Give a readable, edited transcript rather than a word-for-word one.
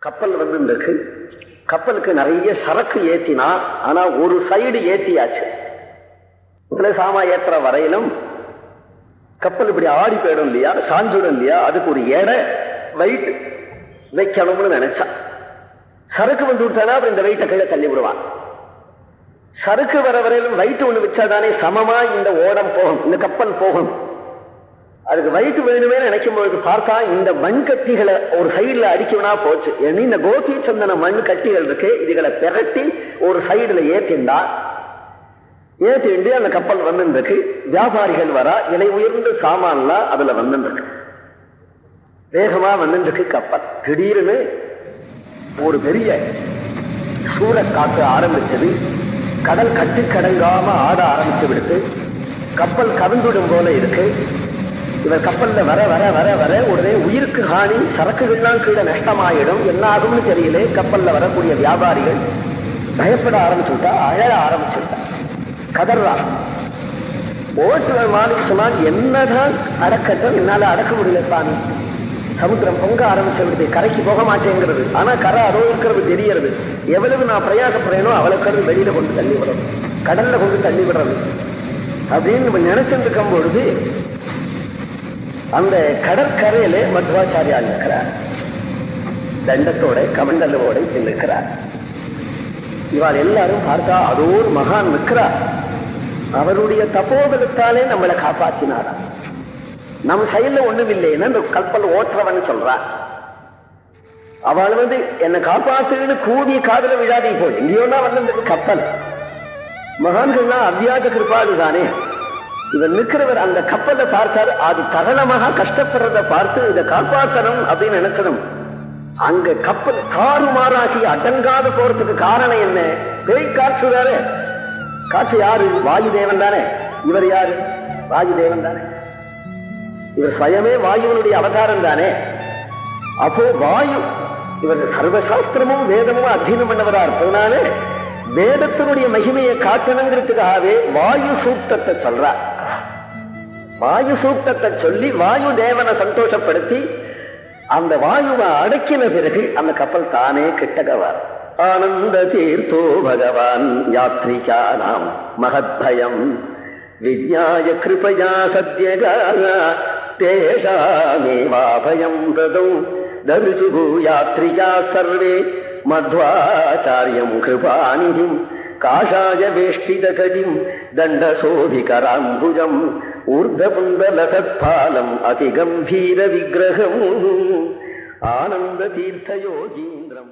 கப்பல் இருக்கு. கப்பலுக்கு நிறைய சரக்கு ஏத்தினா, ஆனா ஒரு சைடு ஏத்தியாச்சு. சாமா ஏத்துற வரையிலும் கப்பல் இப்படி ஆடி போயிடும் இல்லையா, சாஞ்சிடும் இல்லையா, அதுக்கு ஒரு எடை வெயிட் வைக்கணும்னு நினைச்சா. சரக்கு வந்து விட்டானா அப்புறம் இந்த வெயிட்டை கீழே தள்ளி விடுவான். சரக்கு வர வரையிலும் வெயிட் ஒண்ணு வச்சாதானே சமமா இந்த ஓடம் போகும், இந்த கப்பல் போகும். அதுக்கு வயிற்று வேணுமே நினைக்கும் பொழுது பார்த்தா இந்த மண் கட்டிகளை ஒரு சைடுல அடிக்கணும்னா போச்சு. ஏன்னா இந்த கோபி சந்தன மண் கட்டிகள் இருக்கு, இதுகளை பிரட்டி ஒரு சைடுல ஏற்றிண்டா, ஏற்றிண்டு அந்த கப்பல் வந்துருக்கு. வியாபாரிகள் வரா, விலை உயர்ந்த சாமான்லாம் அதுல வந்துருக்கு. வேகமா வந்துருக்கு கப்பல். திடீர்னு ஒரு பெரிய சூறக்காற்று ஆரம்பிச்சது. கடல் கட்டி கடங்காம ஆட ஆரம்பிச்சு விடுத்து. கப்பல் கவிழ்ந்துடும் போல இருக்கு. இவர் கப்பல்ல வர வர வர வர உடனே உயிருக்கு ஹானி, சரக்குகள்லாம் கீழே நஷ்டமாயிடும், என்ன ஆகும்னு தெரியல. கப்பல்ல வரக்கூடிய வியாபாரிகள் பயப்பட ஆரம்பிச்சுட்டா, அழ ஆரம்பிச்சுட்டா, கதறா. ஓட்டுநர் மாதிரி சொன்னால் என்னதான் அடக்கட்டும், என்னால அடக்க முடியல சாமி. சமுத்திரம் பொங்க ஆரம்பிச்சு விடுது, கரைக்கு போக மாட்டேங்கிறது. ஆனா கரை அதோ இருக்கிறது தெரியறது. எவ்வளவு நான் பிரயாசப்படுறேனோ அவ்வளவு வெளியில கொண்டு தள்ளி விடுறது, கடல்ல கொண்டு தள்ளி விடுறது அப்படின்னு நம்ம நினைச்சுட்டு இருக்கும் பொழுது அந்த கடற்கரையில மத்வாச்சாரியார் இருக்கிறார். தண்டத்தோட கமண்டலோட நிற்கிறார். இவாள் எல்லாரும் பார்த்தா அதோ ஒரு மகான் நிற்கிறார். அவருடைய தபோபலத்தாலே நம்மளை காப்பாற்றினாரா. நம்ம செயல்ல ஒண்ணும் இல்லைன்னு அந்த கப்பல் ஓட்டுறவன் சொல்றான். அவள் என்னை காப்பாத்துன்னு கூடி காதல விழாதீ போய் எங்கேயோனா வந்து கப்பல். மகான்கள்லாம் அவ்வியாஜ கிருபாடு தானே. இவர் நிற்கிறவர் அந்த கப்பலை பார்த்தாரு. அது தகனமாக கஷ்டப்படுறத பார்த்து இதை காப்பாற்றணும் அப்படின்னு நினைச்சதும் அங்க கப்பல் தாறுமாறாகி அடங்காத போறதுக்கு காரணம் என்ன? பேய் காற்று தானே. காற்று யாரு? வாயு தேவன் தானே. இவர் யாரு? வாயு தேவன் தானே. இவர் சுயமே வாயுவனுடைய அவதாரம் தானே. அப்போ வாயு இவர் சர்வசாஸ்திரமும் வேதமும் அத்தியனம் பண்ணவரா இருப்பதனால வேதத்தினுடைய மகிமையை காட்டணுங்கிறதுக்காகவே வாயு சூக்தத்தை சொல்றார். வாயு சூக்தத்தை சொல்லி வாயு தேவனை சந்தோஷப்படுத்தி அந்த வாயுவை அடக்கின பிறகு அந்த கப்பல் தானே கிட்டகவார். ஆனந்த தீர்த்தோ பகவான் யாத்ரிகானாம் மகத்பயம் விஜ்ஞாய கிருபயா சத்யகா தேஷாமேவாபயம் ததௌ தரிசுகு யாத்ரிகா சர்வே மத்வாச்சாரியம் கிருபாநிதிம் காஷாய வேஷ்டிதகதிம் தண்டசோபிகராம்புஜம் ஊர்தபுண்டலசத்பாலம் அதிகம்பீர விக்கிரகம் ஆனந்த தீர்த்த யோகீந்திரம்.